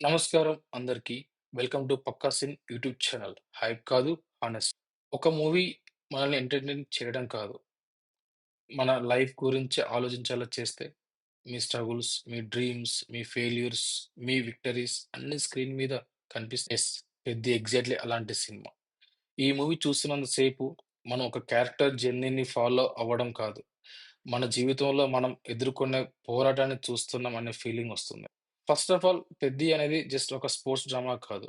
నమస్కారం అందరికీ. Welcome to 'Pakka scene' YouTube channel. Hype కాదు, హానెస్ట్. ఒక మూవీ మనల్ని ఎంటర్‌టైన్ చేయడం కాదు, మన లైఫ్ గురించి ఆలోచించేలా చేస్తే, మీ స్ట్రగుల్స్, మీ డ్రీమ్స్, మీ ఫెయిల్యూర్స్, మీ విక్టరీస్ అన్నీ స్క్రీన్ మీద కనిపిస్తాయి. యెస్. 'పెద్ది' ఎగ్జాక్ట్‌లీ అలాంటి సినిమా. ఈ మూవీ చూస్తున్నంత సేపు మనం ఒక క్యారెక్టర్ జర్నీని ఫాలో అవ్వడం కాదు, మన జీవితంలో మనం ఎదుర్కొనే పోరాటాన్ని చూస్తున్నాం అనే ఫీలింగ్ వస్తుంది. ఫస్ట్ ఆఫ్ ఆల్ 'పెద్ది' అనేది జస్ట్ ఒక స్పోర్ట్స్ డ్రామా కాదు.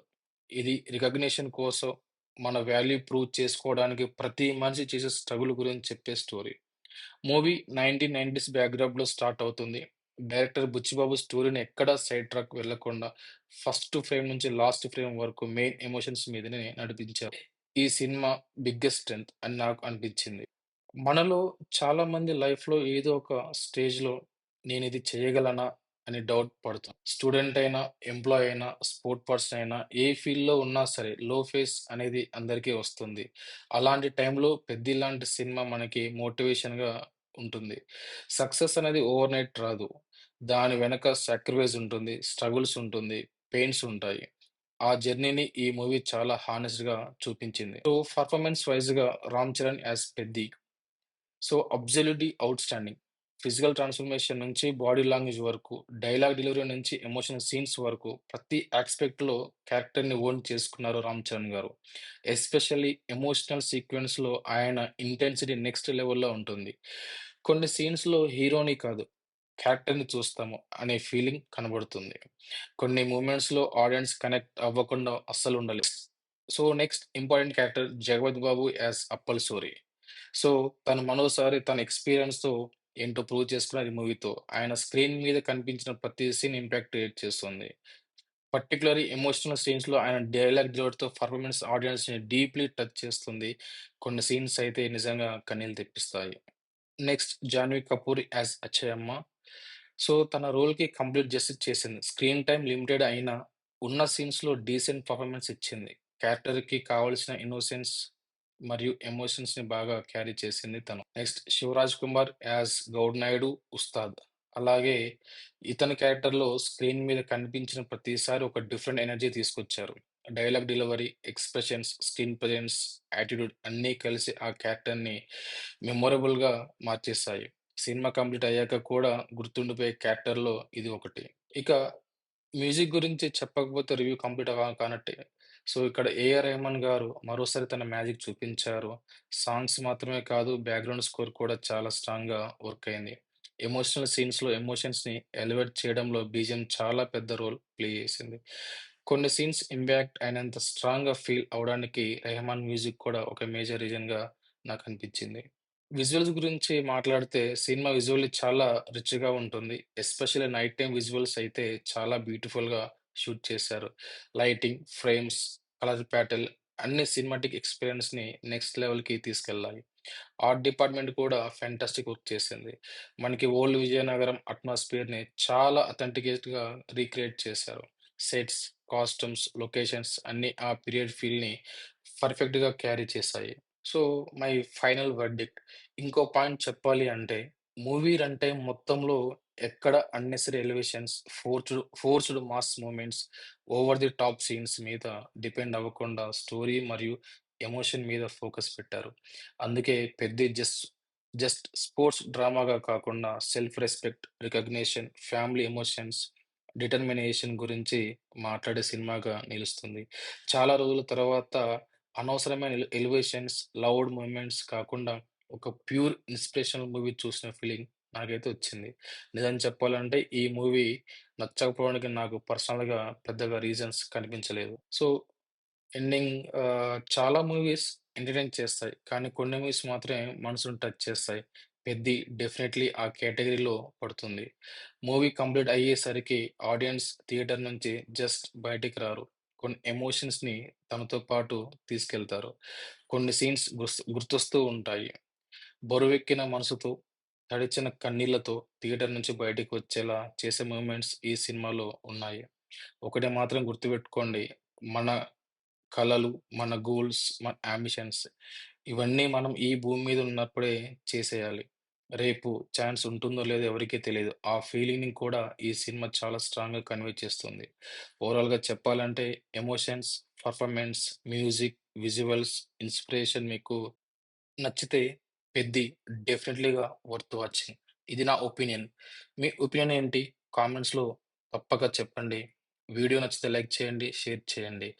ఇది రికగ్నిషన్ కోసం, మన వాల్యూ ప్రూవ్ చేసుకోవడానికి ప్రతి మనిషి చేసే స్ట్రగుల్ గురించి చెప్పే స్టోరీ. మూవీ 1990స్ బ్యాక్‌డ్రాప్‌లో స్టార్ట్ అవుతుంది. డైరెక్టర్ బుచ్చిబాబు స్టోరీని ఎక్కడా సైడ్ ట్రాక్ వెళ్ళకుండా ఫస్ట్ ఫ్రేమ్ నుంచి లాస్ట్ ఫ్రేమ్ వరకు మెయిన్ ఎమోషన్స్ మీదనే నడిపించారు. ఈ సినిమా బిగ్గెస్ట్ స్ట్రెంత్ అని నాకు అనిపించింది. మనలో చాలామంది లైఫ్‌లో ఏదో ఒక స్టేజ్‌లో నేనిది చేయగలనా అని డౌట్ పడతాం. స్టూడెంట్ అయినా, ఎంప్లాయీ అయినా, స్పోర్ట్ పర్సన్ అయినా, ఏ ఫీల్డ్‌లో ఉన్నా సరే లో ఫేస్ అనేది అందరికీ వస్తుంది. అలాంటి టైంలో 'పెద్ది' లాంటి సినిమా మనకి మోటివేషన్‌గా ఉంటుంది. సక్సెస్ అనేది ఓవర్‌నైట్ రాదు. దాని వెనక సాక్రిఫైస్ ఉంటుంది, స్ట్రగుల్స్ ఉంటుంది, పెయిన్స్ ఉంటాయి. ఆ జర్నీని ఈ మూవీ చాలా హానెస్ట్‌గా చూపించింది. సో, పర్ఫార్మెన్స్ వైస్‌గా 'Ram Charan' as 'Peddi' so, absolutely outstanding. Physical transformation నుంచి బాడీ లాంగ్వేజ్ వరకు, డైలాగ్ డెలివరీ నుంచి ఎమోషనల్ సీన్స్ వరకు ప్రతి యాస్పెక్ట్‌లో క్యారెక్టర్‌ని ఓన్ చేసుకున్నారు 'రామ్ చరణ్' గారు. ఎస్పెషల్లీ ఎమోషనల్ సీక్వెన్స్‌లో ఆయన ఇంటెన్సిటీ నెక్స్ట్ లెవెల్‌లో ఉంటుంది. కొన్ని సీన్స్‌లో హీరోని కాదు, క్యారెక్టర్‌ని చూస్తాము అనే ఫీలింగ్ కనబడుతుంది. కొన్ని మూమెంట్స్‌లో ఆడియన్స్ కనెక్ట్ అవ్వకుండా అస్సలు ఉండలేం. So, next important character 'Jagapathi Babu' as Appal Suri. So, తను మరోసారి తన ఎక్స్‌పీరియన్స్‌తో ఏంటో ప్రూవ్ చేసుకున్నారు ఈ మూవీతో. ఆయన స్క్రీన్ మీద కనిపించిన ప్రతి సీన్ ఇంపాక్ట్ క్రియేట్ చేస్తుంది. పర్టిక్యులర్‌లీ ఎమోషనల్ సీన్స్‌లో ఆయన డైలాగ్ డెలివరీతో పర్ఫార్మెన్స్ ఆడియన్స్‌ని డీప్‌లీ టచ్ చేస్తుంది. కొన్ని సీన్స్ అయితే నిజంగా కన్నీళ్లు తెప్పిస్తాయి. Next 'Janhvi Kapoor' as Achchayamma. So, తన రోల్‌కి కంప్లీట్ జస్టిస్ చేసింది. స్క్రీన్ టైమ్ లిమిటెడ్ అయినా, ఉన్న సీన్స్‌లో డీసెంట్ పర్ఫార్మెన్స్ ఇచ్చింది. క్యారెక్టర్‌కి కావాల్సిన ఇన్నోసెన్స్ మరియు ఎమోషన్స్‌ని బాగా క్యారీ చేసింది తను. నెక్స్ట్ 'శివరాజ్ కుమార్' యాస్ గౌడ్ నాయుడు, ఉస్తాద్. అలాగే ఇతని క్యారెక్టర్‌లో స్క్రీన్ మీద కనిపించిన ప్రతిసారి ఒక డిఫరెంట్ ఎనర్జీ తీసుకొచ్చారు. Dialogue delivery, expressions, screen presence, attitude అన్నీ కలిసి ఆ క్యారెక్టర్‌ని మెమొరబుల్‌గా మార్చేశాయి. సినిమా కంప్లీట్ అయ్యాక కూడా గుర్తుండిపోయే క్యారెక్టర్‌లో ఇది ఒకటి. ఇక మ్యూజిక్ గురించి చెప్పకపోతే రివ్యూ కంప్లీట్ కానట్టే. సో, ఇక్కడ ఏఆర్ రెహమాన్ గారు మరోసారి తన మ్యాజిక్ చూపించారు. సాంగ్స్ మాత్రమే కాదు, బ్యాక్‌గ్రౌండ్ స్కోర్ కూడా చాలా స్ట్రాంగ్‌గా వర్క్ అయింది. ఎమోషనల్ సీన్స్‌లో ఎమోషన్స్‌ని ఎలివేట్ చేయడంలో బీజీఎం చాలా పెద్ద రోల్ ప్లే చేసింది. కొన్ని సీన్స్ ఇంపాక్ట్ అయినంత స్ట్రాంగ్‌గా ఫీల్ అవ్వడానికి రెహమాన్ మ్యూజిక్ కూడా ఒక మేజర్ రీజన్‌గా నాకనిపించింది. విజువల్స్ గురించి మాట్లాడితే సినిమా విజువల్లీ చాలా రిచ్‌గా ఉంటుంది. ఎస్పెషల్లీ నైట్ టైమ్ విజువల్స్ అయితే చాలా బ్యూటిఫుల్‌గా షూట్ చేశారు. లైటింగ్, ఫ్రేమ్స్, కలర్ ప్యాటర్న్ అన్ని సినిమాటిక్ ఎక్స్‌పీరియన్స్‌ని నెక్స్ట్ లెవెల్‌కి తీసుకెళ్ళాయి. ఆర్ట్ డిపార్ట్‌మెంట్ కూడా ఫాంటాస్టిక్ వర్క్ చేసింది. మనకి ఓల్డ్ విజయనగరం అట్మాస్ఫియర్‌ని చాలా అథెంటికేట్‌గా రీక్రియేట్ చేశారు. సెట్స్, కాస్ట్యూమ్స్, లొకేషన్స్ అన్నీ ఆ పీరియడ్ ఫీల్‌ని పర్ఫెక్ట్‌గా క్యారీ చేశాయి. సో, మై ఫైనల్ వర్డిక్ట్ ఇంకో పాయింట్ చెప్పాలి అంటే, మూవీ రన్ టైమ్ మొత్తంలో ఎక్కడ unnecessary elevations, forced mass movements, over the top scenes మీద డిపెండ్ అవ్వకుండా స్టోరీ మరియు ఎమోషన్ మీద ఫోకస్ పెట్టారు. అందుకే 'పెద్ది' జస్ట్ స్పోర్ట్స్ డ్రామాగా కాకుండా self respect, recognition, family emotions, determination గురించి మాట్లాడే సినిమాగా నిలుస్తుంది. చాలా రోజుల తర్వాత అనవసరమైన ఎలివేషన్స్, లౌడ్ మూవ్‌మెంట్స్ కాకుండా ఒక ప్యూర్ ఇన్స్‌పిరేషనల్ మూవీ చూసిన ఫీలింగ్ నాకైతే వచ్చింది. నిజం చెప్పాలంటే ఈ మూవీ నచ్చకపోవడానికి నాకు పర్సనల్‌గా పెద్దగా రీజన్స్ కనిపించలేదు. సో, చాలా మూవీస్ ఎంటర్‌టైన్ చేస్తాయి. కానీ కొన్ని మూవీస్ మాత్రమే మనసుని టచ్ చేస్తాయి. 'పెద్ది' డెఫినైట్‌లీ ఆ కేటగరీలో పడుతుంది. మూవీ కంప్లీట్ అయ్యేసరికి ఆడియన్స్ థియేటర్ నుంచి జస్ట్ బయటికి రారు. కొన్ని ఎమోషన్స్‌ని తమతో పాటు తీసుకెళ్తారు. కొన్ని సీన్స్ గుర్తొస్తూ ఉంటాయి. బరువెక్కిన మనసుతో, తడిచిన కన్నీళ్లతో థియేటర్ నుంచి బయటికి వచ్చేలా చేసే మూవ్‌మెంట్స్ ఈ సినిమాలో ఉన్నాయి. ఒకటి మాత్రం గుర్తుపెట్టుకోండి. మన కలలు, మన గోల్స్, మన యాంబిషన్స్ ఇవన్నీ మనం ఈ భూమి మీద ఉన్నప్పుడే చేసేయాలి. రేపు ఛాన్స్ ఉంటుందో లేదో ఎవరికీ తెలీదు. ఆ ఫీలింగ్‌ని కూడా ఈ సినిమా చాలా స్ట్రాంగ్‌గా కన్వే చేస్తుంది. ఓవరాల్‌గా చెప్పాలంటే emotions, performance, music, visuals, inspiration మీకు నచ్చితే 'పెద్ది' డెఫినెట్‌లీగా వర్త్ వాచింగ్. ఇది నా ఒపీనియన్. మీ ఒపీనియన్ ఏంటి? కామెంట్స్‌లో తప్పక చెప్పండి. వీడియో నచ్చితే లైక్ చేయండి, షేర్ చేయండి.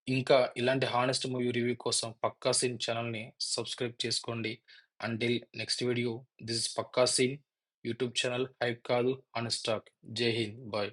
ఇంకా ఇలాంటి హానెస్ట్ మూవీ రివ్యూ కోసం 'పక్కా సీన్' ఛానెల్‌ని సబ్స్క్రైబ్ చేసుకోండి. Until next video this is 'Pakka scene' YouTube channel hype కాదు honest talk. Jai Hind. Bye.